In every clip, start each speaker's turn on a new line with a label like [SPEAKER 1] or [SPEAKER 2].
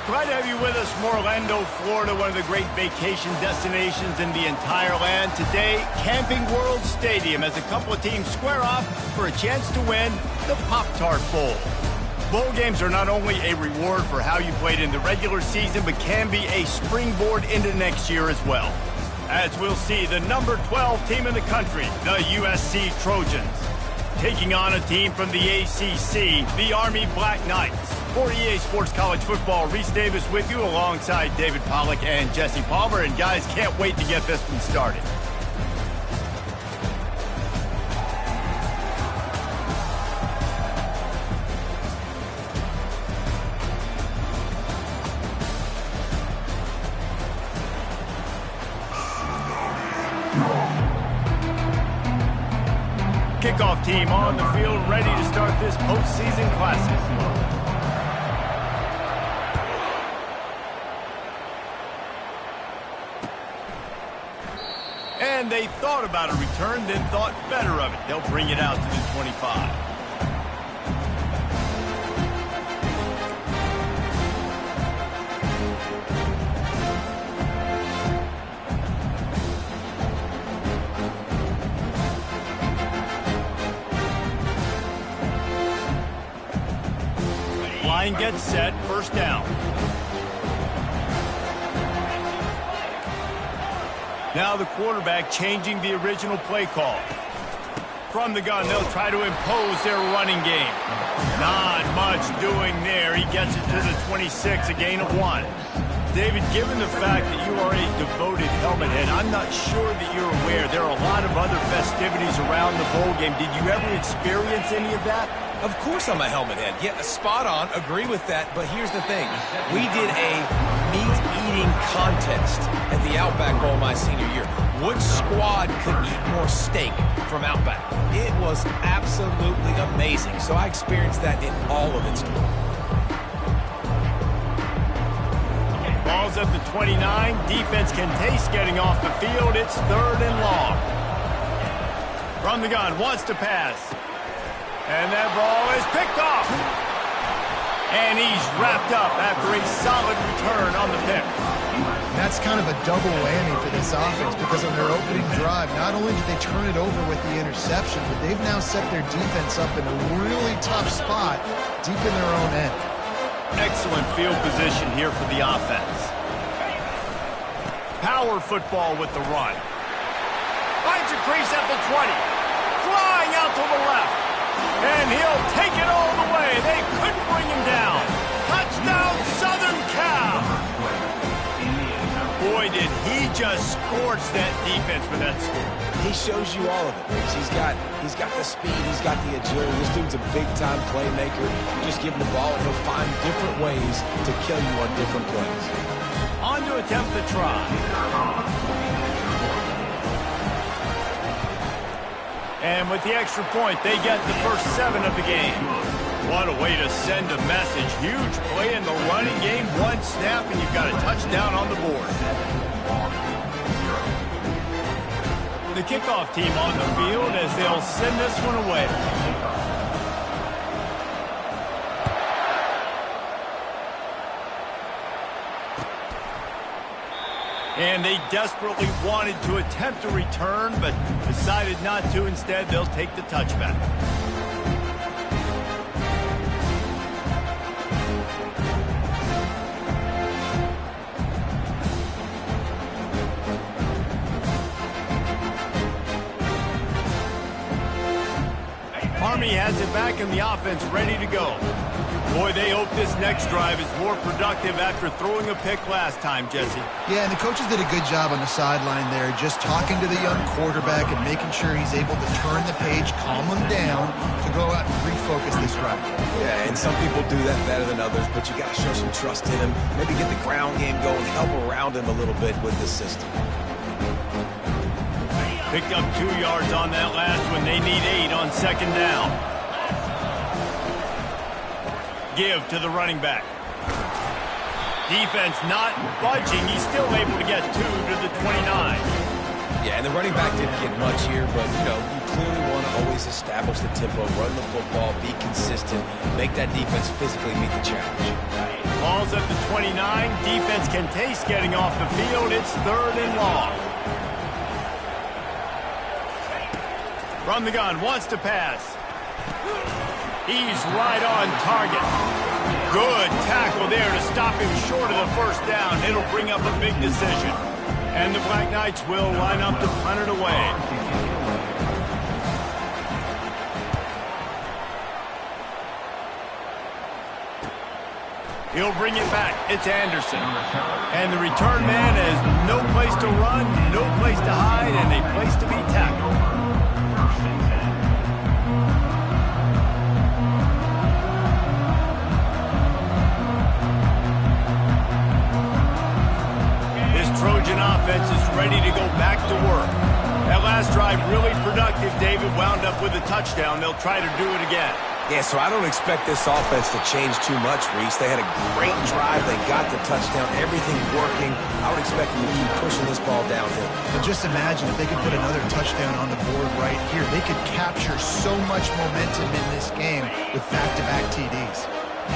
[SPEAKER 1] Glad to have you with us from Orlando, Florida, one of the great vacation destinations in the entire land. Today, Camping World Stadium as a couple of teams square off for a chance to win the Pop-Tart Bowl. Bowl games are not only a reward for how you played in the regular season, but can be a springboard into next year as well. As we'll see, the number 12 team in the country, the USC Trojans, taking on a team from the ACC, the Army Black Knights. For EA Sports College Football, Reese Davis with you alongside David Pollack and Jesse Palmer. And guys, can't wait to get this one started. Kickoff team on the field, ready to start this postseason classic. And they thought about a return, then thought better of it. They'll bring it out to the 25. Line gets set, first down. Now the quarterback changing the original play call. From the gun, they'll try to impose their running game. Not much doing there. He gets it to the 26, a gain of 1. David, given the fact that you are a devoted helmet head, I'm not sure that you're aware there are a lot of other festivities around the bowl game. Did you ever experience any of that?
[SPEAKER 2] Of course I'm a helmet head. Yeah, spot on. Agree with that. But here's the thing. We did a meat-eating contest at the Outback Bowl my senior year. Which squad could eat more steak from Outback? It was absolutely amazing. So I experienced that in all of its glory.
[SPEAKER 1] Ball's at the 29. Defense can taste getting off the field. It's 3rd and long. From the gun, wants to pass. And that ball is picked off. And he's wrapped up after a solid return on the pick.
[SPEAKER 3] That's kind of a double whammy for this offense because on their opening drive, not only did they turn it over with the interception, but they've now set their defense up in a really tough spot deep in their own end. Excellent field position here for the offense.
[SPEAKER 1] Power football with the run. Finds a crease at the 20. Flying out to the left. And he'll take it all the way. They couldn't bring him down. Touchdown, Southern Cal. Boy, did he just scorch that defense for that score.
[SPEAKER 2] He shows you all of it, Riggs. He's got the speed, he's got the agility. This dude's a big-time playmaker. You just give him the ball, and he'll find different ways to kill you on different plays.
[SPEAKER 1] On to attempt the try. And with the extra point, they get the first 7 of the game. What a way to send a message. Huge play in the running game. 1 snap, and you've got a touchdown on the board. The kickoff team on the field as they'll send this one away. And they desperately wanted to attempt a return, but decided not to. Instead, they'll take the touchback. Army has it back in the offense, ready to go. Boy, they hope this next drive is more productive after throwing a pick last time, Jesse.
[SPEAKER 3] Yeah, and the coaches did a good job on the sideline there, just talking to the young quarterback and making sure he's able to turn the page, calm him down, to go out and refocus this run.
[SPEAKER 2] Yeah, and some people do that better than others, but you got to show some trust in him. Maybe get the ground game going, help around him a little bit with this system.
[SPEAKER 1] Picked up 2 yards on that last one. They need 8 on 2nd down. Give to the running back. Defense not budging. He's still able to get 2 to the 29.
[SPEAKER 2] Yeah, and the running back didn't get much here, but, you know, you clearly want want to always establish the tempo, run the football, be consistent, make that defense physically meet the challenge.
[SPEAKER 1] Ball's at the 29. Defense can taste getting off the field. It's 3rd and long. From the gun, wants to pass. He's right on target. Good tackle there to stop him short of the first down. It'll bring up a big decision. And the Black Knights will line up to punt it away. He'll bring it back. It's Anderson. And the return man has no place to run, no place to hide, and a place to be tackled. Trojan offense is ready to go back to work. That last drive really productive. David wound up with a touchdown. They'll try to do it again.
[SPEAKER 2] Yeah, so I don't expect this offense to change too much, Reese. They had a great drive. They got the touchdown. Everything working. I would expect them to keep pushing this ball downhill.
[SPEAKER 3] But just imagine if they could put another touchdown on the board right here. They could capture so much momentum in this game with back-to-back TDs.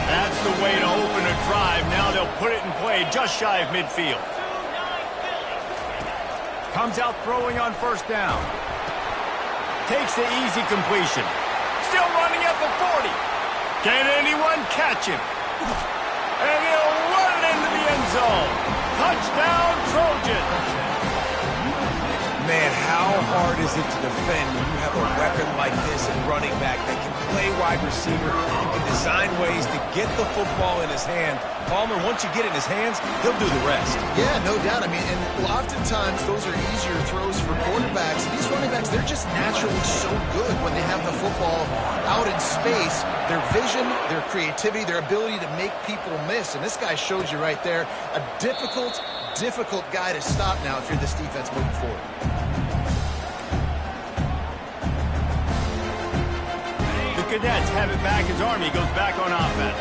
[SPEAKER 1] That's the way to open a drive. Now they'll put it in play just shy of midfield. Comes out throwing on first down. Takes the easy completion. Still running at the 40. Can anyone catch him? And he'll run it into the end zone. Touchdown, Trojans.
[SPEAKER 2] Man, how hard is it to defend when you have a weapon like this in running back that can play wide receiver and can design ways to get the football in his hand? Palmer, once you get it in his hands, he'll do the rest.
[SPEAKER 3] Yeah, no doubt. I mean, and oftentimes those are easier throws for quarterbacks. These running backs, they're just naturally so good when they have the football out in space. Their vision, their creativity, their ability to make people miss. And this guy shows you right there a difficult guy to stop now if you're this defense moving forward.
[SPEAKER 1] The Cadets have it back as Army goes back on offense.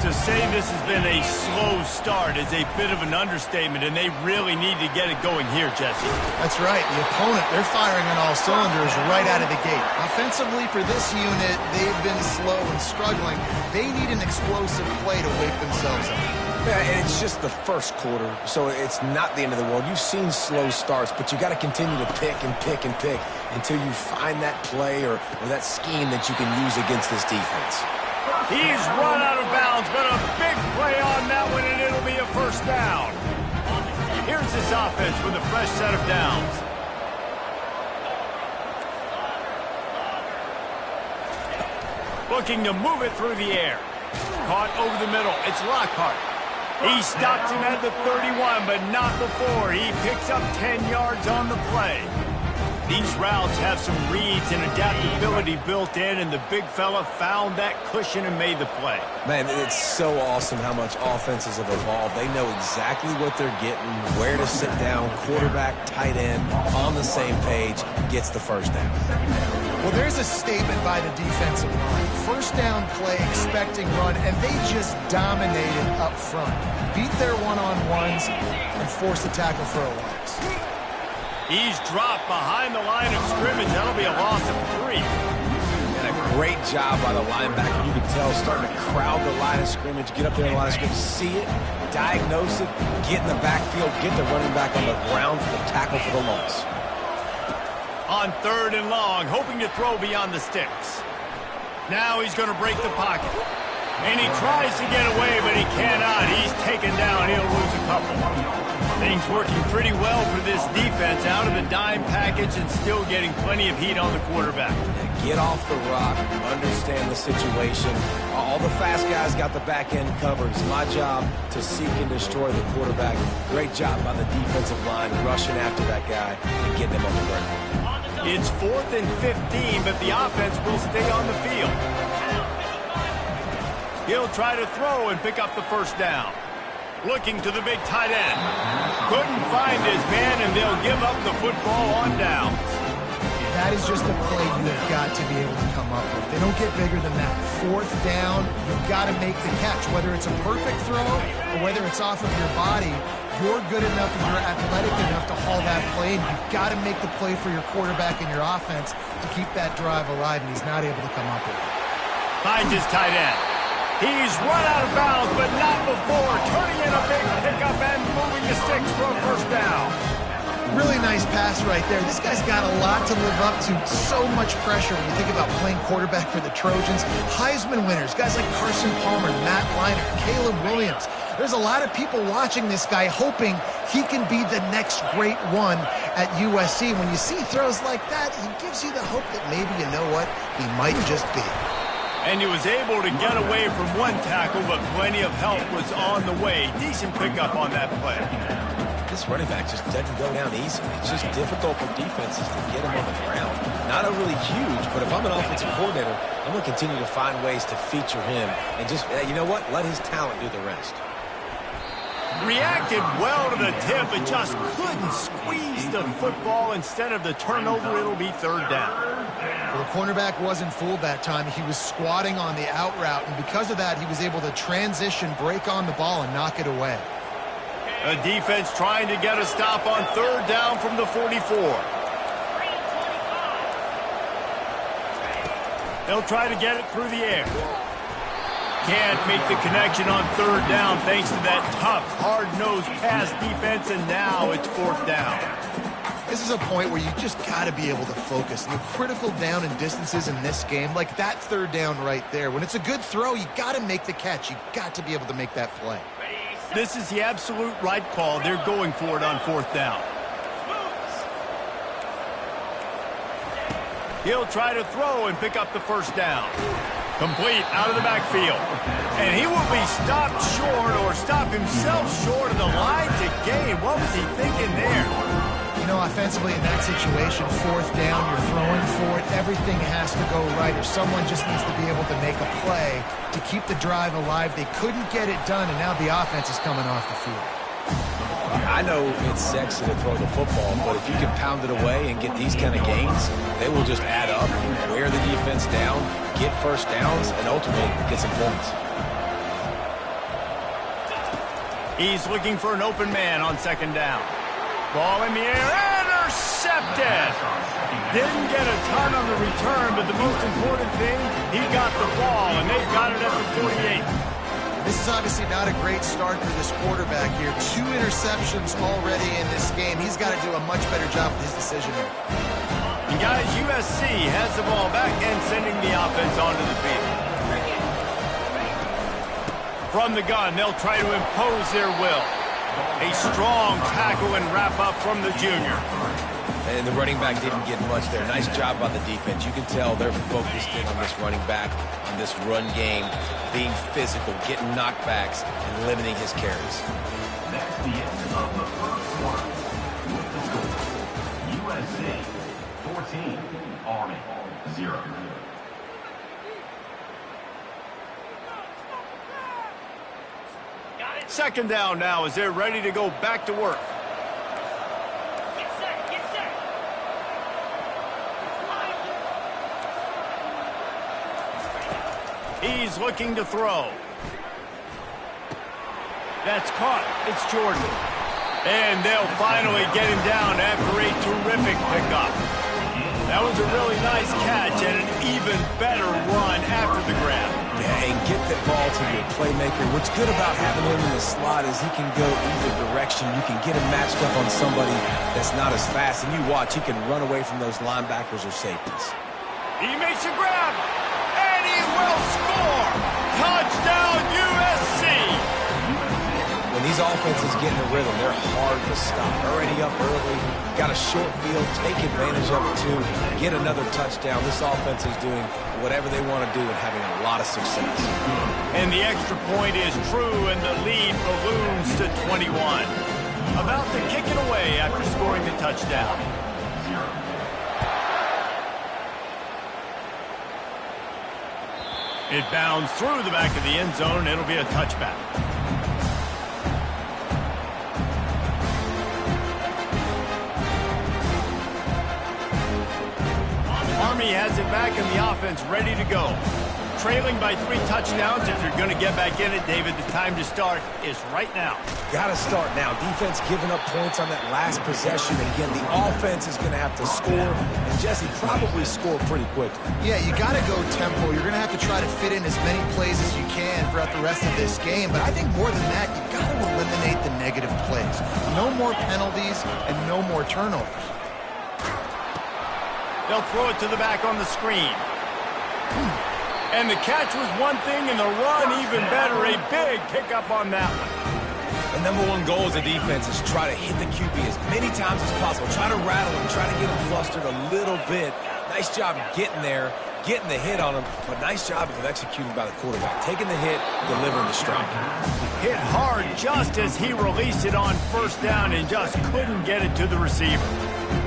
[SPEAKER 1] To say this has been a slow start is a bit of an understatement, and they really need to get it going here, Jesse.
[SPEAKER 3] That's right. The opponent, they're firing on all cylinders right out of the gate. Offensively, for this unit, they've been slow and struggling. They need an explosive play to wake themselves up.
[SPEAKER 2] Yeah, and it's just the first quarter, so it's not the end of the world. You've seen slow starts, but you got to continue to pick and pick and pick until you find that play or that scheme that you can use against this defense.
[SPEAKER 1] He's run out of bounds, but a big play on that one, and it'll be a first down. Here's this offense with a fresh set of downs. Looking to move it through the air. Caught over the middle. It's Lockhart. He stops him at the 31, but not before. He picks up 10 yards on the play. These routes have some reads and adaptability built in, and the big fella found that cushion and made the play.
[SPEAKER 2] Man, it's so awesome how much offenses have evolved. They know exactly what they're getting, where to sit down, quarterback, tight end, on the same page, gets the first down.
[SPEAKER 3] Well, there's a statement by the defensive line. First down play, expecting run, and they just dominated up front. Beat their one-on-ones and forced the tackle for a loss.
[SPEAKER 1] He's dropped behind the line of scrimmage. That'll be a loss of 3.
[SPEAKER 2] And a great job by the linebacker. You can tell starting to crowd the line of scrimmage, get up there in the line of scrimmage, see it, diagnose it, get in the backfield, get the running back on the ground for the tackle for the loss.
[SPEAKER 1] On 3rd and long, hoping to throw beyond the sticks. Now he's going to break the pocket. And he tries to get away, but he cannot. He's taken down. He'll lose a couple. Things working pretty well for this defense, out of the dime package and still getting plenty of heat on the quarterback.
[SPEAKER 2] Get off the rock, understand the situation. All the fast guys got the back end covered. It's my job to seek and destroy the quarterback. Great job by the defensive line rushing after that guy and getting him on the ground.
[SPEAKER 1] It's 4th and 15, but the offense will stay on the field. He'll try to throw and pick up the first down. Looking to the big tight end. Couldn't find his man, and they'll give up the football on downs.
[SPEAKER 3] that is just a play you have got to be able to come up with. They don't get bigger than that. Fourth down, you've got to make the catch. Whether it's a perfect throw or whether it's off of your body, you're good enough and you're athletic enough to haul that play, and you've got to make the play for your quarterback and your offense to keep that drive alive, and he's not able to come up with it.
[SPEAKER 1] Finds his tight end. He's run out of bounds, but not before turning in a big pickup and moving the sticks for a first down.
[SPEAKER 3] Really nice pass right there. This guy's got a lot to live up to. So much pressure when you think about playing quarterback for the Trojans. Heisman winners, guys like Carson Palmer, Matt Leinart, Caleb Williams. There's a lot of people watching this guy hoping he can be the next great one at USC. When you see throws like that, it gives you the hope that maybe, you know what, he might just be.
[SPEAKER 1] And he was able to get away from one tackle, but plenty of help was on the way. Decent pickup on that play.
[SPEAKER 2] This running back just doesn't go down easy. It's just difficult for defenses to get him on the ground. Not overly huge, but if I'm an offensive coordinator, I'm going to continue to find ways to feature him and just, you know what, let his talent do the rest.
[SPEAKER 1] Reacted well to the tip, but just couldn't squeeze the football. Instead of the turnover, it'll be third down.
[SPEAKER 3] Well, the cornerback wasn't fooled that time. He was squatting on the out route, and because of that, he was able to transition, break on the ball, and knock it away.
[SPEAKER 1] A defense trying to get a stop on third down from the 44. They'll try to get it through the air. Can't make the connection on third down thanks to that tough, hard-nosed pass defense, and now it's fourth down.
[SPEAKER 3] This is a point where you just got to be able to focus. The critical down and distances in this game, like that third down right there. When it's a good throw, you got to make the catch. You got to be able to make that play.
[SPEAKER 1] This is the absolute right call. They're going for it on fourth down. He'll try to throw and pick up the first down. Complete out of the backfield. And he will be stopped short or stop himself short of the line to gain. What was he thinking there?
[SPEAKER 3] You know, offensively in that situation, fourth down, you're throwing for it. Everything has to go right, or someone just needs to be able to make a play to keep the drive alive. They couldn't get it done, and now the offense is coming off the field.
[SPEAKER 2] I know it's sexy to throw the football, but if you can pound it away and get these kind of gains, they will just add up, wear the defense down, get first downs, and ultimately get some points.
[SPEAKER 1] He's looking for an open man on second down. Ball in the air, intercepted! Didn't get a ton on the return, but the most important thing, he got the ball, and they've got it at the 48.
[SPEAKER 3] This is obviously not a great start for this quarterback here. 2 interceptions already in this game. He's got to do a much better job with his decision here.
[SPEAKER 1] And guys, USC has the ball back and sending the offense onto the field. From the gun, they'll try to impose their will. A strong tackle and wrap up from the junior.
[SPEAKER 2] And the running back didn't get much there. Nice job by the defense. You can tell they're focused in on this running back, on this run game, being physical, getting knockbacks, and limiting his carries.
[SPEAKER 4] That's the end of the first quarter. With the score, USC 14, Army 0.
[SPEAKER 1] Second down now as they're ready to go back to work. He's looking to throw. That's caught. It's Jordan. And they'll finally get him down after a terrific pickup. That was a really nice catch and an even better run after the grab.
[SPEAKER 2] Yeah, and get that ball to your playmaker. What's good about having him in the slot is he can go either direction. You can get him matched up on somebody that's not as fast, and you watch, he can run away from those linebackers or safeties.
[SPEAKER 1] He makes a grab, and he will score! Touchdown, USC!
[SPEAKER 2] When these offenses get in a rhythm, they're hard to stop. Already up early, got a short field, take advantage of it too, get another touchdown. This offense is doing whatever they want to do and having a lot of success.
[SPEAKER 1] And the extra point is true, and the lead balloons to 21. About to kick it away after scoring the touchdown. It bounds through the back of the end zone. It'll be a touchback. Army has it back and the offense ready to go. Trailing by 3 touchdowns. If you're going to get back in it, David, the time to start is right now.
[SPEAKER 2] Got to start now. Defense giving up points on that last possession. And again, the offense is going to have to score. And Jesse, probably score pretty quickly.
[SPEAKER 3] Yeah, you got to go tempo. You're going to have to try to fit in as many plays as you can throughout the rest of this game. But I think more than that, you got to eliminate the negative plays. No more penalties and no more turnovers.
[SPEAKER 1] They'll throw it to the back on the screen. And the catch was one thing, and the run even better. A big pickup on that one.
[SPEAKER 2] The number one goal as a defense is try to hit the QB as many times as possible. Try to rattle him, try to get him flustered a little bit. Nice job getting there, getting the hit on him, but nice job of executing by the quarterback. Taking the hit, delivering the strike.
[SPEAKER 1] Hit hard just as he released it on first down and just couldn't get it to the receiver.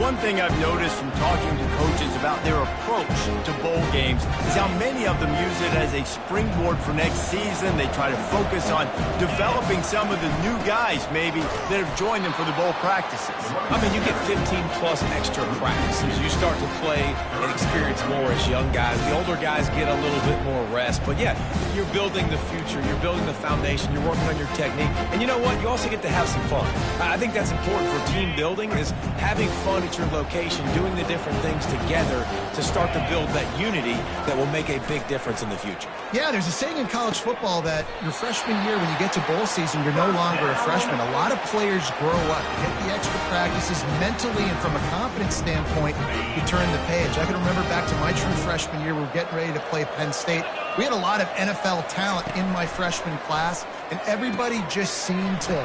[SPEAKER 1] One thing I've noticed from talking to coaches about their approach to bowl games is how many of them use it as a springboard for next season. They try to focus on developing some of the new guys, maybe, that have joined them for the bowl practices.
[SPEAKER 2] I mean, you get 15-plus extra practices. You start to play and experience more as young guys. The older guys get a little bit more rest. But, yeah, you're building the future. You're building the foundation. You're working on your technique. And you know what? You also get to have some fun. I think that's important for team building, is having fun at your location, doing the different things together to start to build that unity that will make a big difference in the future.
[SPEAKER 3] Yeah, there's a saying in college football that your freshman year, when you get to bowl season, you're no longer a freshman. A lot of players grow up, get the extra practices mentally, and from a confidence standpoint, you turn the page. I can remember back to my true freshman year, we were getting ready to play Penn State. We had a lot of NFL talent in my freshman class, and everybody just seemed to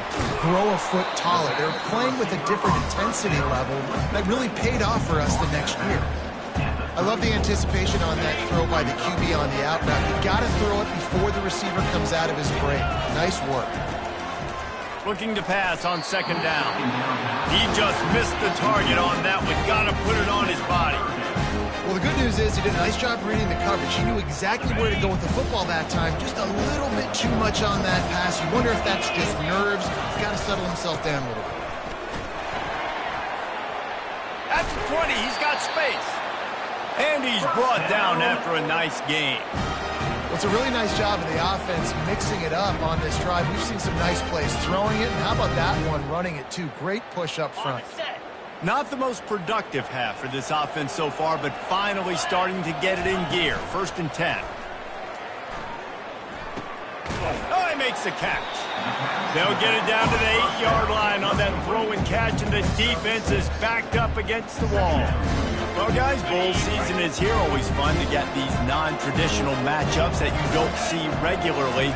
[SPEAKER 3] grow a foot taller. They were playing with a different intensity level that really paid off for us the next year. I love the anticipation on that throw by the QB on the out route. You got to throw it before the receiver comes out of his break. Nice work.
[SPEAKER 1] Looking to pass on second down. He just missed the target on that one. Got to put it on his body.
[SPEAKER 3] Well, the good news is he did a nice job reading the coverage. He knew exactly where to go with the football that time. Just a little bit too much on that pass. You wonder if that's just nerves. He's got to settle himself down a little bit.
[SPEAKER 1] At the 20, he's got space. And he's brought down after a nice game.
[SPEAKER 3] Well, it's a really nice job of the offense mixing it up on this drive. We've seen some nice plays throwing it, and how about that one running it too? Great push up front.
[SPEAKER 1] Not the most productive half for this offense so far, but finally starting to get it in gear. 1st and 10. Oh, he makes the catch. They'll get it down to the 8-yard line on that throw and catch, and the defense is backed up against the wall. Well, guys, bowl season is here. Always fun to get these non-traditional matchups that you don't see regularly.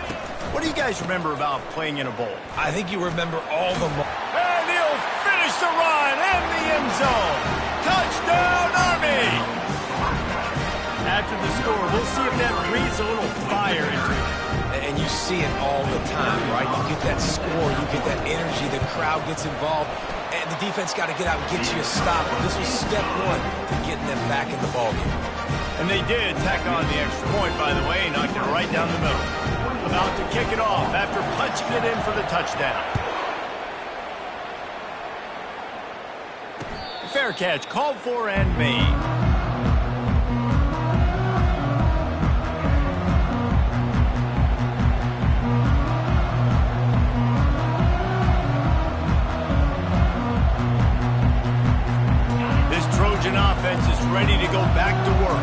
[SPEAKER 1] What do you guys remember about playing in a bowl?
[SPEAKER 2] I think you remember all the...
[SPEAKER 1] And he'll finish the run in the end zone. Touchdown, Army! After the score, we'll see if that breathes a little fire into it.
[SPEAKER 2] And you see it all the time, right? You get that score, you get that energy, the crowd gets involved, and the defense got to get out and get you a stop. And this was step one to getting them back in the ballgame.
[SPEAKER 1] And they did tack on the extra point, by the way, knocked it right down the middle. About to kick it off after punching it in for the touchdown. Fair catch, called for and made. Trojan offense is ready to go back to work.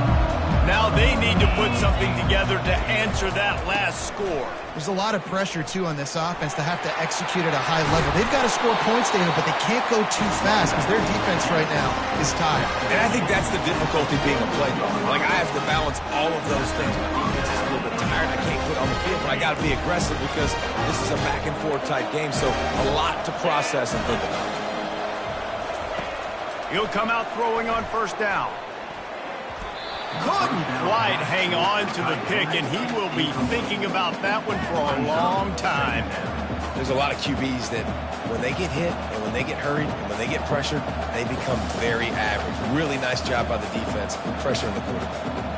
[SPEAKER 1] Now they need to put something together to answer that last score.
[SPEAKER 3] There's a lot of pressure, too, on this offense to have to execute at a high level. They've got to score points, David, but they can't go too fast because their defense right now is tired.
[SPEAKER 2] And I think that's the difficulty being a playmaker. Like, I have to balance all of those things. My defense is a little bit tired. I can't quit on the field, but I got to be aggressive because this is a back-and-forth type game, so a lot to process and think about.
[SPEAKER 1] He'll come out throwing on first down. Couldn't quite hang on to the pick, and he will be thinking about that one for a long time.
[SPEAKER 2] There's a lot of QBs that when they get hit and when they get hurried and when they get pressured, they become very average. Really nice job by the defense, pressuring the quarterback.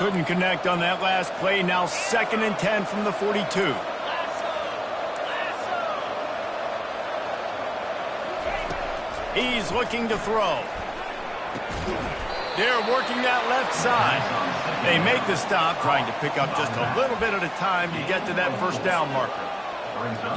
[SPEAKER 1] Couldn't connect on that last play. Now 2nd and 10 from the 42. He's looking to throw. They're working that left side. They make the stop, trying to pick up just a little bit at a time to get to that first down marker.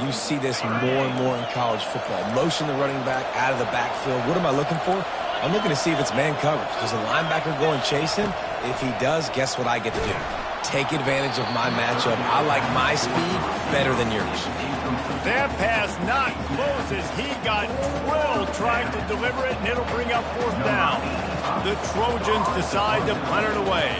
[SPEAKER 2] You see this more and more in college football. Motion the running back out of the backfield. What am I looking for? I'm looking to see if it's man coverage. Does the linebacker go and chase him? If he does, guess what I get to do? Take advantage of my matchup. I like my speed better than yours.
[SPEAKER 1] That pass not close as he got drilled trying to deliver it, and it'll bring up 4th down. The Trojans decide to punt it away.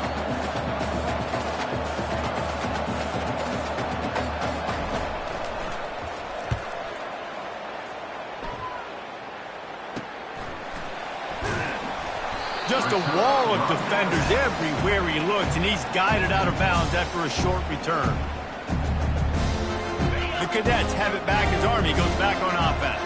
[SPEAKER 1] Just a wall of defenders everywhere he looks, and he's guided out of bounds after a short return. The Cadets have it back as Army goes back on offense.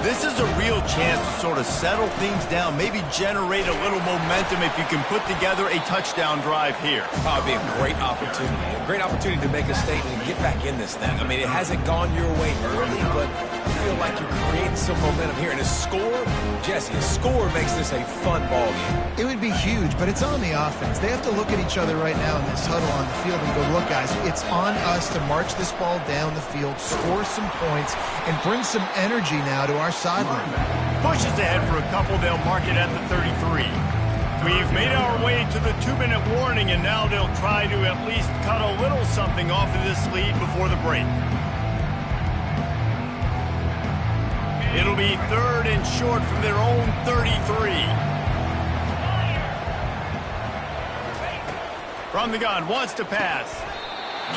[SPEAKER 1] This is a real chance to sort of settle things down, maybe generate a little momentum if you can put together a touchdown drive here.
[SPEAKER 2] Probably a great opportunity to make a statement and get back in this thing. I mean, it hasn't gone your way early, but I feel like you're creating some momentum here. And a score, Jesse, a score makes this a fun ball game.
[SPEAKER 3] It would be huge, but it's on the offense. They have to look at each other right now in this huddle on the field and go, look, guys, it's on us to march this ball down the field, score some points, and bring some energy now to our sideline.
[SPEAKER 1] Pushes ahead for a couple. They'll mark it at the 33. We've made our way to the 2-minute warning, and now they'll try to at least cut a little something off of this lead before the break. It'll be 3rd and short from their own 33. From the gun, wants to pass.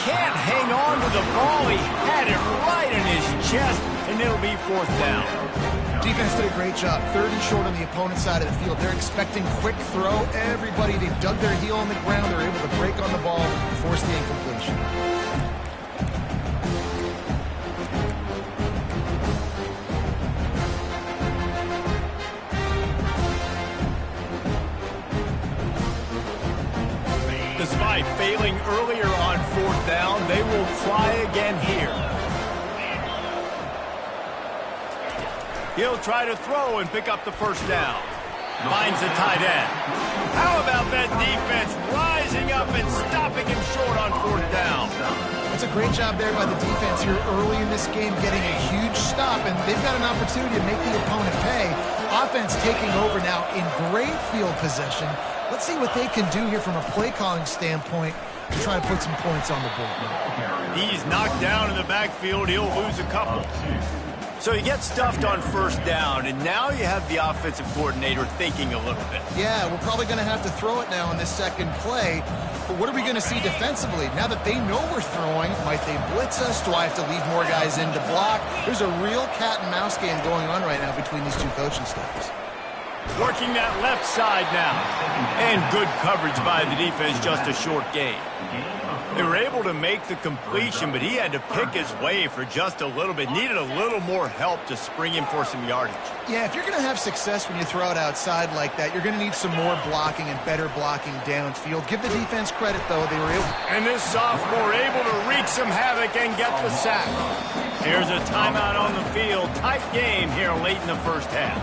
[SPEAKER 1] Can't hang on to the ball. He had it right in his chest, and it'll be 4th down.
[SPEAKER 3] Defense did a great job. 30 short on the opponent's side of the field. They're expecting quick throw. Everybody, they've dug their heel on the ground. They're able to break on the ball, force the incompletion.
[SPEAKER 1] Despite failing earlier on 4th down, they will try again here. He'll try to throw and pick up the first down. Finds the tight end. How about that defense rising up and stopping him short on 4th down?
[SPEAKER 3] It's a great job there by the defense here early in this game, getting a huge stop, and they've got an opportunity to make the opponent pay. Offense taking over now in great field possession. Let's see what they can do here from a play calling standpoint to try to put some points on the board.
[SPEAKER 1] He's knocked down in the backfield. He'll lose a couple. So he gets stuffed on 1st down, and now you have the offensive coordinator thinking a little bit.
[SPEAKER 3] Yeah, we're probably going to have to throw it now in this second play. But what are we going to see defensively? Now that they know we're throwing, might they blitz us? Do I have to leave more guys in to block? There's a real cat and mouse game going on right now between these two coaching staffs.
[SPEAKER 1] Working that left side now. And good coverage by the defense, just a short gain. They were able to make the completion, but he had to pick his way for just a little bit. Needed a little more help to spring him for some yardage.
[SPEAKER 3] Yeah, if you're going to have success when you throw it outside like that, you're going to need some more blocking and better blocking downfield. Give the defense credit, though. They were able.
[SPEAKER 1] And this sophomore able to wreak some havoc and get the sack. Here's a timeout on the field. Tight game here late in the first half.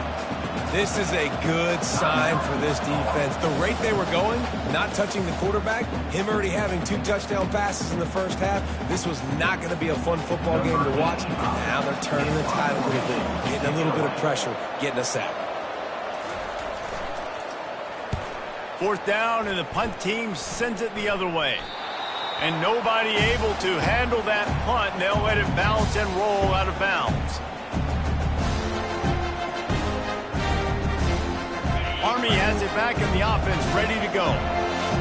[SPEAKER 2] This is a good sign for this defense. The rate they were going, not touching the quarterback, him already having 2 touchdown passes in the first half, this was not going to be a fun football game to watch. Now they're turning the tide a little bit, getting a little bit of pressure, getting a sack.
[SPEAKER 1] 4th down, and the punt team sends it the other way. And nobody able to handle that punt, and they'll let it bounce and roll out of bounds. Army has it back in the offense, ready to go.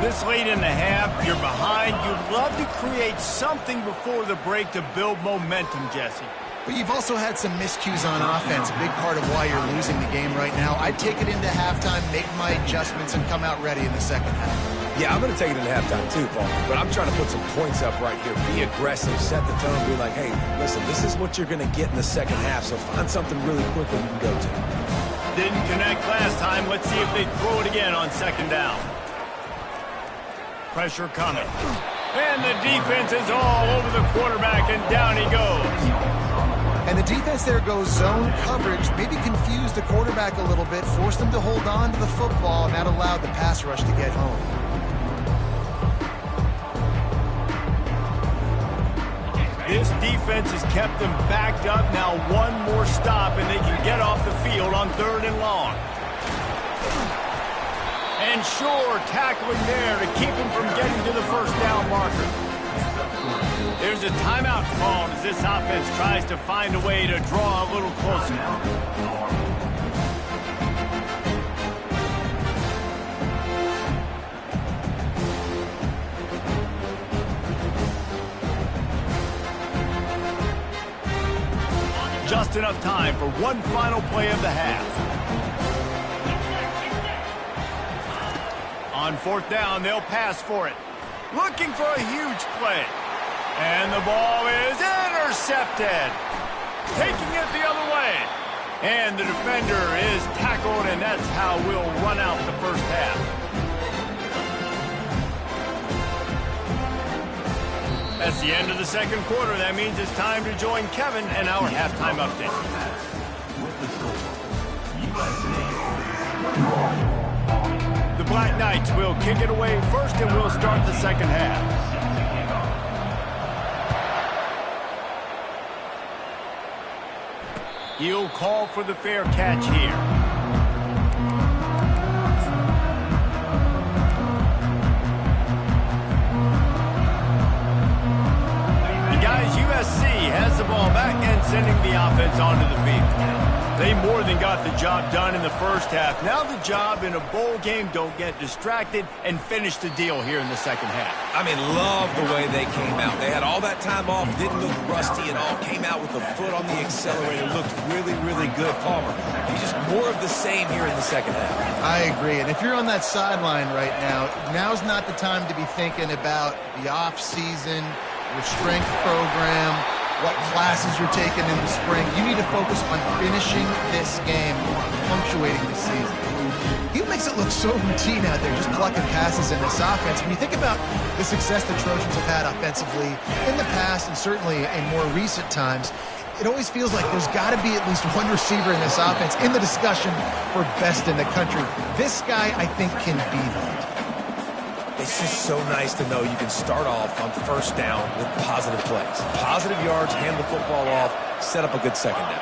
[SPEAKER 1] This late in the half, you're behind. You'd love to create something before the break to build momentum, Jesse.
[SPEAKER 3] But you've also had some miscues on offense, a big part of why you're losing the game right now. I'd take it into halftime, make my adjustments, and come out ready in the second half.
[SPEAKER 2] Yeah, I'm going to take it into halftime too, Paul. But I'm trying to put some points up right here. Be aggressive, set the tone, be like, hey, listen, this is what you're going to get in the second half, so find something really quickly you can go to.
[SPEAKER 1] Didn't connect last time. Let's see if they throw it again on 2nd down. pressure coming. And the defense is all over the quarterback, and down he goes.
[SPEAKER 3] And the defense there goes zone coverage, maybe confused the quarterback a little bit, forced him to hold on to the football, and that allowed the pass rush to get home.
[SPEAKER 1] This defense has kept them backed up. Now one more stop, and they can get off the field on 3rd and long. And sure, tackling there to keep him from getting to the first down marker. There's a timeout called as this offense tries to find a way to draw a little closer. Just enough time for one final play of the half. On 4th down, they'll pass for it. Looking for a huge play. And the ball is intercepted. Taking it the other way. And the defender is tackled, and that's how we'll run out the first half. That's the end of the second quarter. That means it's time to join Kevin and our halftime update.
[SPEAKER 4] With the score, USA.
[SPEAKER 1] The Black Knights will kick it away first, and we'll start the second half. He'll call for the fair catch here. And guys, USC has the ball back and sending the offense onto the field. They more than got the job done in the first half. Now the job in a bowl game, don't get distracted, and finish the deal here in the second half.
[SPEAKER 2] I mean, love the way they came out. They had all that time off, didn't look rusty at all, came out with a foot on the accelerator, looked really, really good. Palmer, he's just more of the same here in the second half.
[SPEAKER 3] I agree. And if you're on that sideline right now, now's not the time to be thinking about the off-season, your strength program, what classes you're taking in the spring. You need to focus on finishing this game, punctuating the season. He makes it look so routine out there, just plucking passes in this offense. When you think about the success the Trojans have had offensively in the past and certainly in more recent times, it always feels like there's got to be at least one receiver in this offense in the discussion for best in the country. This guy, I think, can be that.
[SPEAKER 2] It's just so nice to know you can start off on first down with positive plays. Positive yards, hand the football off, set up a good second down.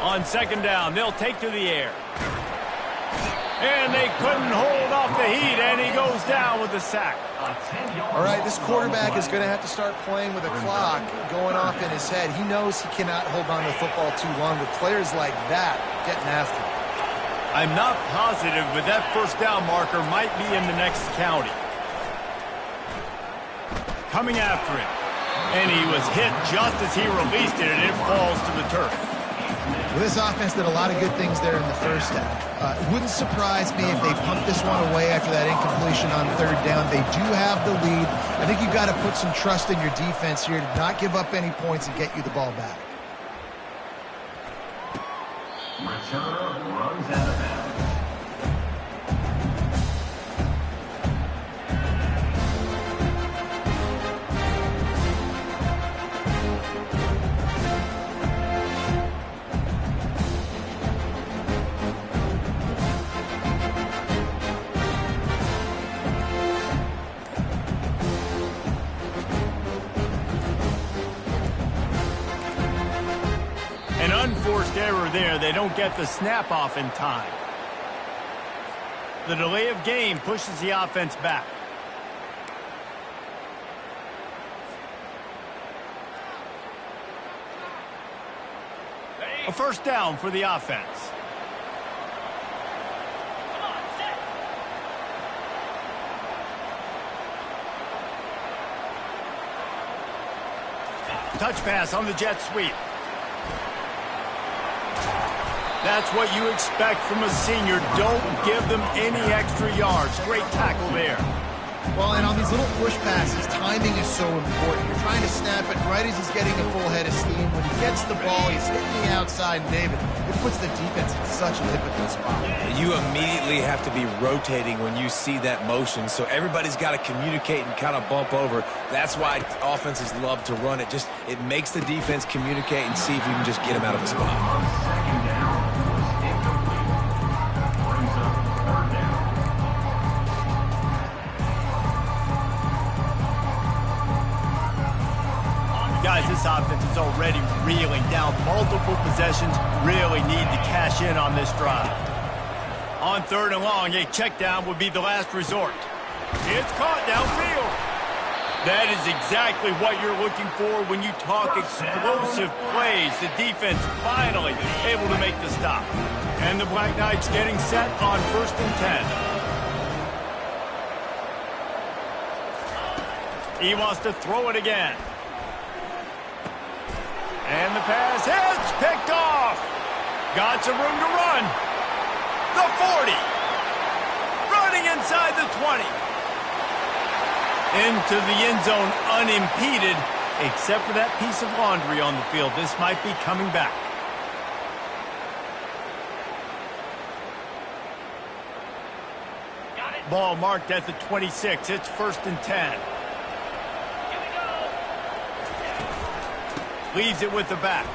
[SPEAKER 1] On second down, they'll take to the air. And they couldn't hold off the heat, and he goes down with the sack.
[SPEAKER 3] All right, this quarterback is going to have to start playing with a clock going off in his head. He knows he cannot hold on to the football too long with players like that getting after him.
[SPEAKER 1] I'm not positive, but that first down marker might be in the next county. Coming after it. And he was hit just as he released it, and it falls to the turf.
[SPEAKER 3] Well, this offense did a lot of good things there in the first half. It wouldn't surprise me if they pumped this one away after that incompletion on 3rd down. They do have the lead. I think you've got to put some trust in your defense here to not give up any points and get you the ball back.
[SPEAKER 4] Returner runs out of bounds.
[SPEAKER 1] Unforced error there. They don't get the snap off in time. The delay of game pushes the offense back. A first down for the offense. Touch pass on the jet sweep. That's what you expect from a senior. Don't give them any extra yards. Great tackle there.
[SPEAKER 3] Well, and on these little push passes, timing is so important. You're trying to snap it right as he's getting a full head of steam. When he gets the ball, he's hitting the outside, and David, it puts the defense in such a difficult spot.
[SPEAKER 2] You immediately have to be rotating when you see that motion, so everybody's got to communicate and kind of bump over. That's why offenses love to run it. It makes the defense communicate and see if you can just get him out of the spot.
[SPEAKER 4] Second down was incomplete. Brings up third down.
[SPEAKER 1] Guys, this offense is already reeling down multiple possessions. Really need to cash in on this drive. On 3rd and long, a check down would be the last resort. It's caught downfield. That is exactly what you're looking for when you talk explosive plays. The defense finally able to make the stop. And the Black Knights getting set on 1st and 10. He wants to throw it again. And the pass hits, picked off. Got some room to run. The 40. Running inside the 20. Into the end zone unimpeded, except for that piece of laundry on the field. This might be coming back. Ball marked at the 26. It's 1st and 10. Leaves it with the back.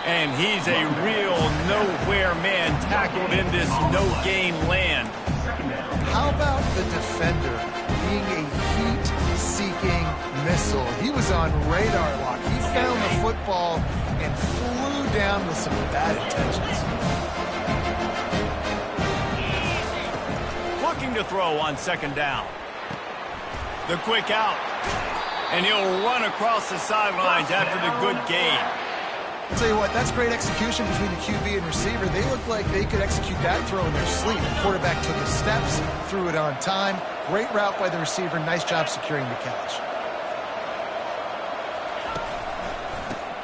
[SPEAKER 1] And he's a real nowhere man tackled in this no-gain land.
[SPEAKER 3] How about the defender being a heat-seeking missile? He was on radar lock. He found the football and flew down with some bad intentions.
[SPEAKER 1] Looking to throw on 2nd down. The quick out. And he'll run across the sidelines after the good gain.
[SPEAKER 3] I'll tell you what, that's great execution between the QB and receiver. They look like they could execute that throw in their sleep. The quarterback took his steps, threw it on time. Great route by the receiver. Nice job securing the catch.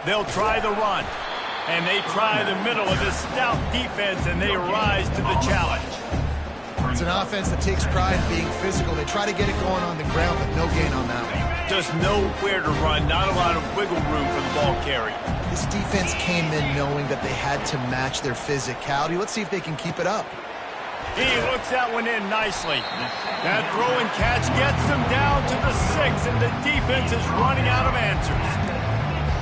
[SPEAKER 1] They'll try the run. And they try the middle of this stout defense, and they rise to the challenge.
[SPEAKER 3] It's an offense that takes pride in being physical. They try to get it going on the ground, but no gain on that one.
[SPEAKER 1] Just nowhere to run, not a lot of wiggle room for the ball carrier.
[SPEAKER 3] This defense came in knowing that they had to match their physicality. Let's see if they can keep it up.
[SPEAKER 1] He looks that one in nicely. That throw and catch gets them down to the 6, and the defense is running out of answers.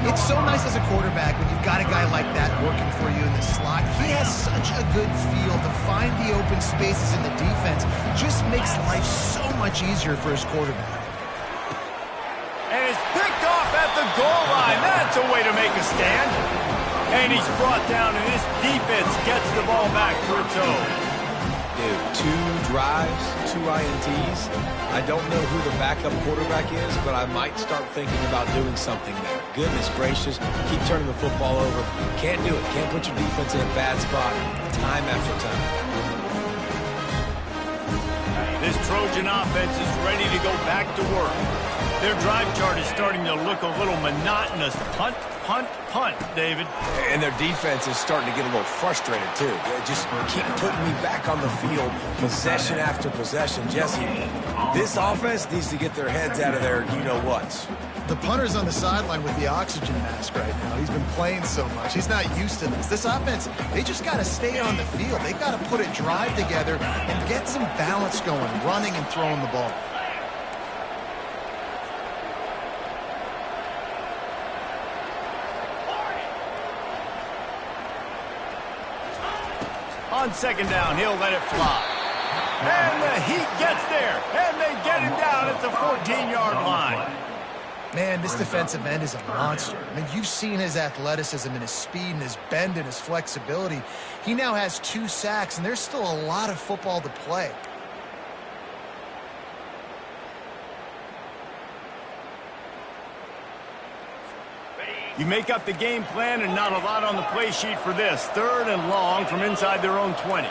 [SPEAKER 3] It's so nice as a quarterback when you've got a guy like that working for you in the slot. He has such a good feel to find the open spaces in the defense. Just makes life so much easier for his quarterback.
[SPEAKER 1] And it's picked off at the goal line. That's a way to make a stand. And he's brought down, and this defense gets the ball back for its own.
[SPEAKER 2] Dude, 2 drives, 2 INTs. I don't know who the backup quarterback is, but I might start thinking about doing something there. Goodness gracious, keep turning the football over. Can't do it. Can't put your defense in a bad spot time after time.
[SPEAKER 1] This Trojan offense is ready to go back to work. Their drive chart is starting to look a little monotonous. Punt, punt, punt, David.
[SPEAKER 2] And their defense is starting to get a little frustrated, too. They just keep putting me back on the field, possession after possession. Jesse, this offense needs to get their heads out of their you-know-whats.
[SPEAKER 3] The punter's on the sideline with the oxygen mask right now. He's been playing so much. He's not used to this. This offense, they just got to stay on the field. They got to put a drive together and get some balance going, running and throwing the ball.
[SPEAKER 1] On 2nd down, he'll let it fly. And the heat gets there, and they get him down at the 14-yard line.
[SPEAKER 3] Man, this defensive end is a monster. I mean, you've seen his athleticism and his speed and his bend and his flexibility. He now has 2 sacks, and there's still a lot of football to play.
[SPEAKER 1] You make up the game plan and not a lot on the play sheet for this. 3rd and long from inside their own 20.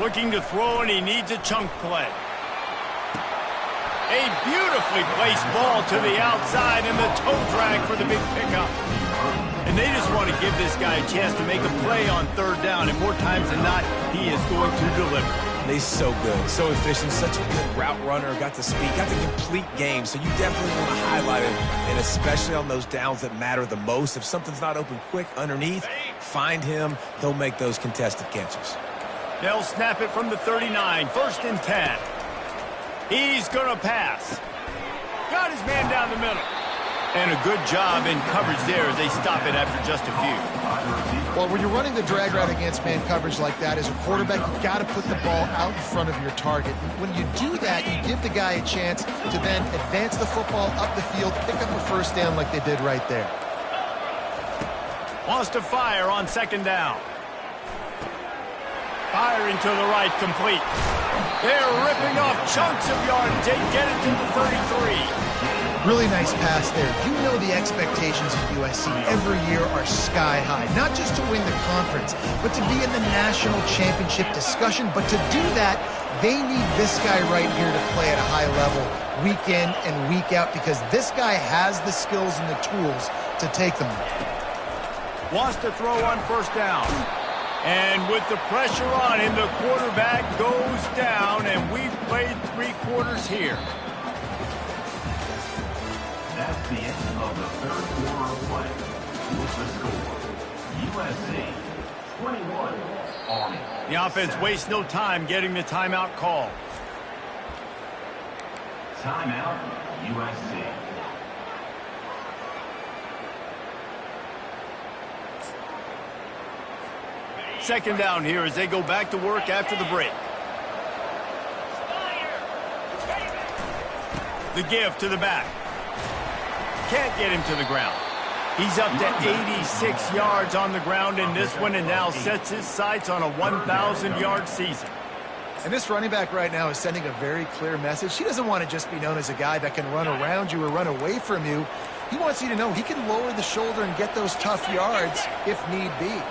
[SPEAKER 1] Looking to throw, and he needs a chunk play. A beautifully placed ball to the outside, and the toe drag for the big pickup. And And they just want to give this guy a chance to make a play on third down, and more times than not, he is going to deliver.
[SPEAKER 2] He's so good, so efficient, such a good route runner, got the speed, got the complete game, so you definitely want to highlight him, and especially on those downs that matter the most. If something's not open quick underneath, find him. He'll make those contested catches.
[SPEAKER 1] They'll snap it from the 39, 1st and 10. He's going to pass. Got his man down the middle. And a good job in coverage there as they stop it after just a few.
[SPEAKER 3] Well, when you're running the drag route against man coverage like that, as a quarterback, you've got to put the ball out in front of your target. When you do that, you give the guy a chance to then advance the football up the field, pick up a first down like they did right there.
[SPEAKER 1] Wants to fire on 2nd down. Firing to the right, complete. They're ripping off chunks of yardage. They get it to the 33.
[SPEAKER 3] Really nice pass there. You know the expectations of USC every year are sky high. Not just to win the conference, but to be in the national championship discussion. But to do that, they need this guy right here to play at a high level week in and week out, because this guy has the skills and the tools to take them.
[SPEAKER 1] Wants to throw on 1st down. And with the pressure on him, the quarterback goes down, and we've played 3 quarters here.
[SPEAKER 4] That's the end of the 3rd quarter of play. With the score, USC 21, Army.
[SPEAKER 1] The offense wastes no time getting the timeout call.
[SPEAKER 4] Timeout, USC.
[SPEAKER 1] Second down here as they go back to work after the break. The give to the back. Can't get him to the ground. He's up to 86 yards on the ground in this one, and now sets his sights on a 1,000-yard season.
[SPEAKER 3] And this running back right now is sending a very clear message. He doesn't want to just be known as a guy that can run around you or run away from you. He wants you to know he can lower the shoulder and get those tough yards if need be.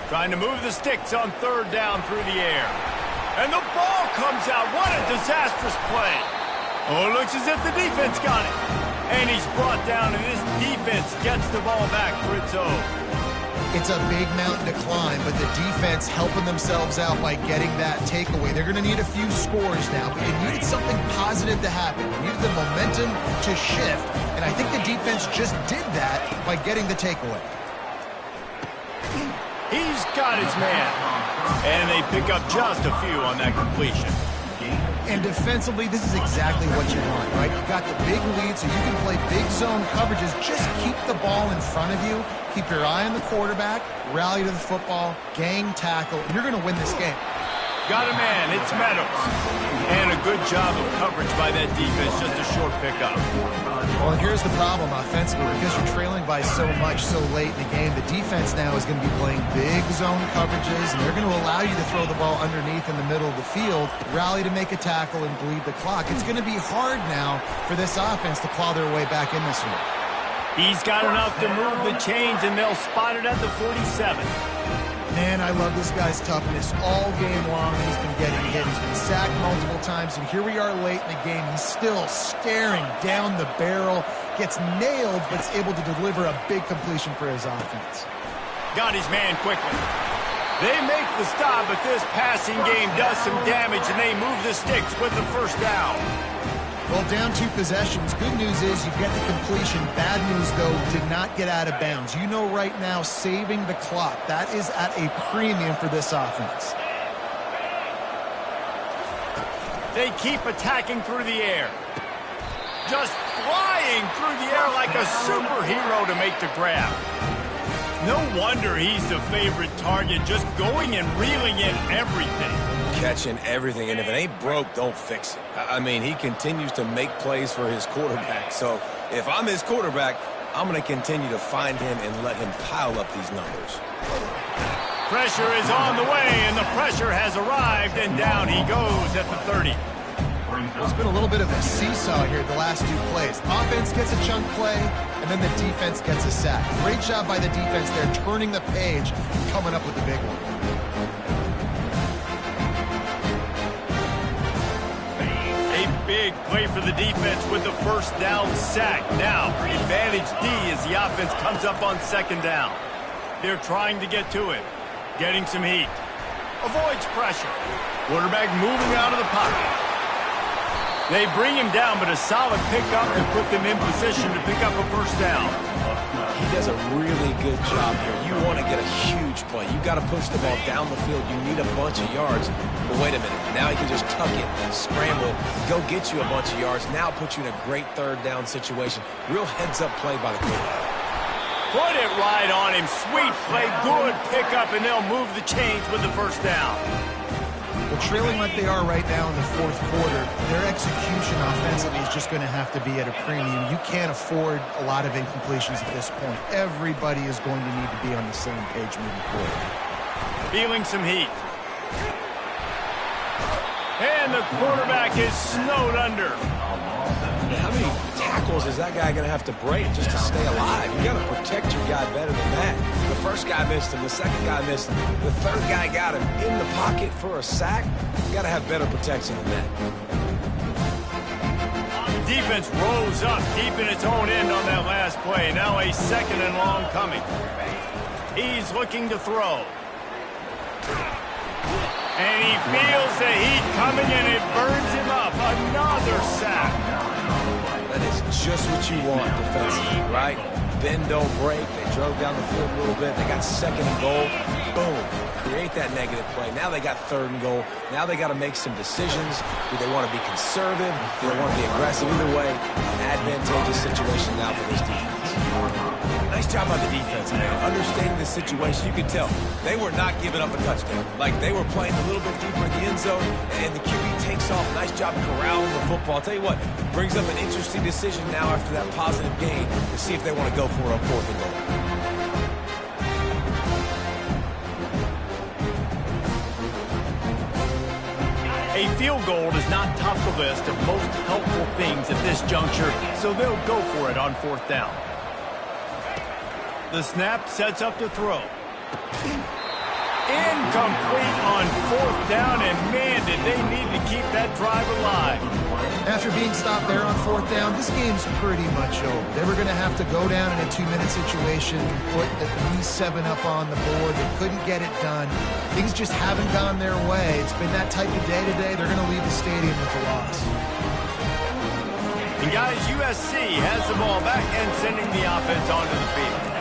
[SPEAKER 1] Trying to move the sticks on 3rd down through the air. And the ball comes out. What a disastrous play. Oh, it looks as if the defense got it. And he's brought down, and this defense gets the ball back for its own.
[SPEAKER 3] It's a big mountain to climb, but the defense helping themselves out by getting that takeaway. They're going to need a few scores now, but they needed something positive to happen. They needed the momentum to shift, and I think the defense just did that by getting the takeaway.
[SPEAKER 1] He's got his man. And they pick up just a few on that completion.
[SPEAKER 3] And defensively, this is exactly what you want, right? You got the big lead, so you can play big zone coverages. Just keep the ball in front of you. Keep your eye on the quarterback. Rally to the football. Gang tackle. And you're going to win this game.
[SPEAKER 1] Got a man. It's Meadows. And a good job of coverage by that defense. Just a short pickup.
[SPEAKER 3] Well, and here's the problem offensively. Because you're trailing by so much so late in the game, the defense now is going to be playing big zone coverages, and they're going to allow you to throw the ball underneath in the middle of the field, rally to make a tackle, and bleed the clock. It's going to be hard now for this offense to claw their way back in this one.
[SPEAKER 1] He's got enough to move the chains, and they'll spot it at the 47.
[SPEAKER 3] Man, I love this guy's toughness all game long. He's been getting hit. He's been sacked multiple times, and here we are late in the game. He's still staring down the barrel, gets nailed, but is able to deliver a big completion for his offense.
[SPEAKER 1] Got his man quickly. They make the stop, but this passing game does some damage, and they move the sticks with the 1st down.
[SPEAKER 3] Well, down 2 possessions. Good news is you get the completion. Bad news, though, did not get out of bounds. You know right now, saving the clock. That is at a premium for this offense.
[SPEAKER 1] They keep attacking through the air. Just flying through the air like a superhero to make the grab. No wonder he's the favorite target, just going and reeling in everything.
[SPEAKER 2] Catching everything, and if it ain't broke, don't fix it. I mean, he continues to make plays for his quarterback, so if I'm his quarterback, I'm going to continue to find him and let him pile up these numbers.
[SPEAKER 1] Pressure is on the way, and the pressure has arrived, and down he goes at the 30.
[SPEAKER 3] It's been a little bit of a seesaw here the last 2 plays. Offense gets a chunk play, and then the defense gets a sack. Great job by the defense there, turning the page and coming up with the big one.
[SPEAKER 1] Big play for the defense with the first down sack. Now, advantage D as the offense comes up on second down. They're trying to get to it. Getting some heat. Avoids pressure. Quarterback moving out of the pocket. They bring him down, but a solid pickup to put them in position to pick up a first down.
[SPEAKER 2] He does a really good job here. You want to get a huge play. You got to push the ball down the field. You need a bunch of yards. But wait a minute. Now he can just tuck it, scramble, go get you a bunch of yards. Now put you in a great third down situation. Real heads-up play by the quarterback.
[SPEAKER 1] Put it right on him. Sweet play, good pickup, and they'll move the chains with the first down.
[SPEAKER 3] Well, trailing like they are right now in the fourth quarter, their execution offensively is just going to have to be at a premium. You can't afford a lot of incompletions at this point. Everybody is going to need to be on the same page moving forward.
[SPEAKER 1] Feeling some heat. And the quarterback is snowed under.
[SPEAKER 2] How many tackles is that guy going to have to break just to stay alive? You got to protect your guy better than that. The first guy missed him. The second guy missed him. The third guy got him in the pocket for a sack. You got to have better protection than that.
[SPEAKER 1] Defense rose up deep in its own end on that last play. Now a second and long coming. He's looking to throw. And he feels the heat coming, and it burns him up. Another sack.
[SPEAKER 2] That is just what you want defensively, right? Bend, don't break. They drove down the field a little bit. They got second and goal. Boom. Create that negative play. Now they got third and goal. Now they got to make some decisions. Do they want to be conservative? Do they want to be aggressive? Either way, an advantageous situation now for this defense. Nice job by the defense, man. Understanding the situation, you can tell they were not giving up a touchdown. Like, they were playing a little bit deeper in the end zone, and the QB takes off. Nice job corralling the football. I'll tell you what, brings up an interesting decision now after that positive gain to see if they want to go for it on fourth and goal.
[SPEAKER 1] A field goal is not top the list of most helpful things at this juncture, so they'll go for it on fourth down. The snap sets up to throw. Incomplete on fourth down, and man, did they need to keep that drive alive.
[SPEAKER 3] After being stopped there on fourth down, this game's pretty much over. They were going to have to go down in a 2-minute situation, put at least 7 up on the board. They couldn't get it done. Things just haven't gone their way. It's been that type of day today. They're going to leave the stadium with a loss.
[SPEAKER 1] And guys, USC has the ball back and sending the offense onto the field.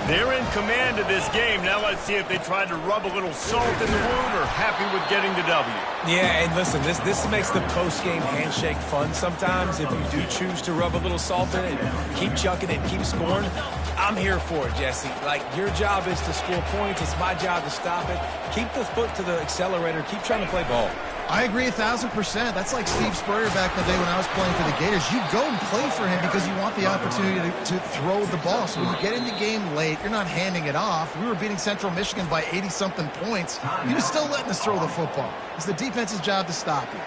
[SPEAKER 1] They're in command of this game. Now let's see if they try to rub a little salt in the wound or happy with getting the W.
[SPEAKER 2] Yeah, and listen, this makes the post-game handshake fun sometimes. If you do choose to rub a little salt in it, keep chucking it, keep scoring. I'm here for it, Jesse. Like, your job is to score points. It's my job to stop it. Keep the foot to the accelerator. Keep trying to play ball.
[SPEAKER 3] I agree 1,000%. That's like Steve Spurrier back in the day when I was playing for the Gators. You go and play for him because you want the opportunity to throw the ball. So when you get in the game late, you're not handing it off. We were beating Central Michigan by 80-something points. He was still letting us throw the football. It's the defense's job to stop you.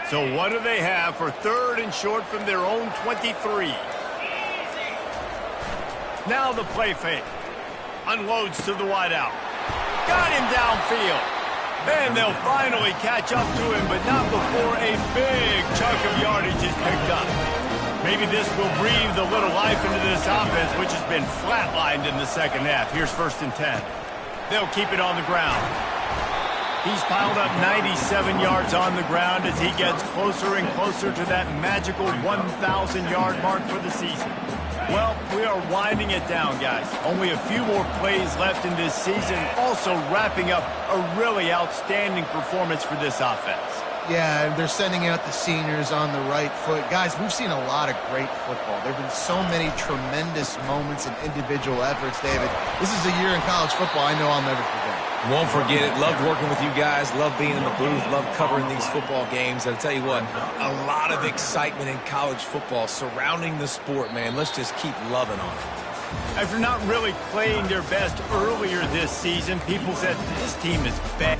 [SPEAKER 1] So what do they have for third and short from their own 23? Now the play fake. Unloads to the wideout. Got him downfield. And they'll finally catch up to him, but not before a big chunk of yardage is picked up. Maybe this will breathe a little life into this offense, which has been flatlined in the second half. Here's 1st and 10. They'll keep it on the ground. He's piled up 97 yards on the ground as he gets closer and closer to that magical 1,000-yard mark for the season. Well, we are winding it down, guys. Only a few more plays left in this season, also wrapping up a really outstanding performance for this offense.
[SPEAKER 3] Yeah, and they're sending out the seniors on the right foot. Guys, we've seen a lot of great football. There have been so many tremendous moments and individual efforts, David. This is a year in college football I know I'll never forget.
[SPEAKER 2] Won't forget it. Loved working with you guys. Loved being in the booth. Loved covering these football games. I'll tell you what, a lot of excitement in college football surrounding the sport, man. Let's just keep loving on it.
[SPEAKER 1] After not really playing their best earlier this season, people said this team is bad.